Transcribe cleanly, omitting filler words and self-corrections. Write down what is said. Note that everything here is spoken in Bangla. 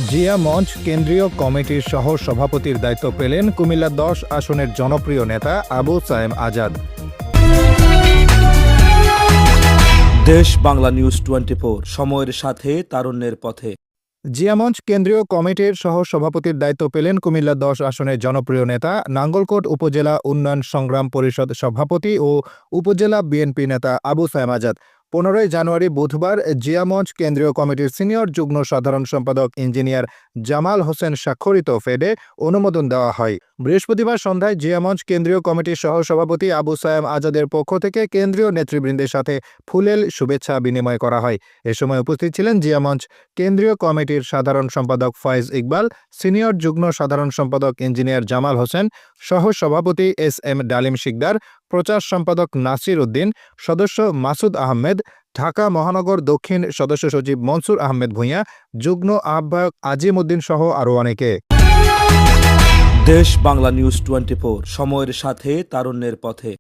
জিয়া মঞ্চ কেন্দ্রীয় কমিটির সহ সভাপতির দায়িত্ব পেলেন কুমিল্লা ১০ আসনের জনপ্রিয় নেতা আবু সায়েম আজাদ। দেশ বাংলা নিউজ 24, সময়ের সাথে তারুণ্যের পথে। জিয়া মঞ্চ কেন্দ্রীয় কমিটির সহ সভাপতির দায়িত্ব পেলেন কুমিল্লা ১০ আসনের জনপ্রিয় নেতা, নাঙ্গলকোট উপজেলা উন্নয়ন সংগ্রাম পরিষদ সভাপতি ও উপজেলা বিএনপি নেতা আবু সায়েম আজাদ। ১৫ জানুয়ারি বুধবার জিয়া মঞ্চ কেন্দ্রীয় কমিটির সিনিয়র যুগ্ম সাধারণ সম্পাদক ইঞ্জিনিয়ার জামাল হোসেন স্বাক্ষরিত ফেডে অনুমোদন দেওয়া হয়। বৃহস্পতিবার সন্ধ্যায় জিয়া মঞ্চ কেন্দ্রীয় কমিটির সহ সভাপতি আবু সায়েম আজাদের পক্ষ থেকে কেন্দ্রীয় নেতৃবৃন্দের সাথে ফুলেল শুভেচ্ছা বিনিময় করা হয়। এ সময় উপস্থিত ছিলেন জিয়া মঞ্চ কেন্দ্রীয় কমিটির সাধারণ সম্পাদক ফয়েজ ইকবাল, সিনিয়র যুগ্ম সাধারণ সম্পাদক ইঞ্জিনিয়ার জামাল হোসেন, সহ সভাপতি এস.এম. ডালিম শিকদার, প্রচার সম্পাদক নাসির উদ্দিন, সদস্য মাসুদ আহমেদ, ঢাকা মহানগর দক্ষিণ সদস্য সচিব মনসুর আহমেদ ভূঁইয়া, যুগ্ম আহ্বায়ক আজিম উদ্দিন সহ আরও অনেকে। দেশ বাংলা নিউজ 24, সময়ের সাথে তারুণ্যের পথে।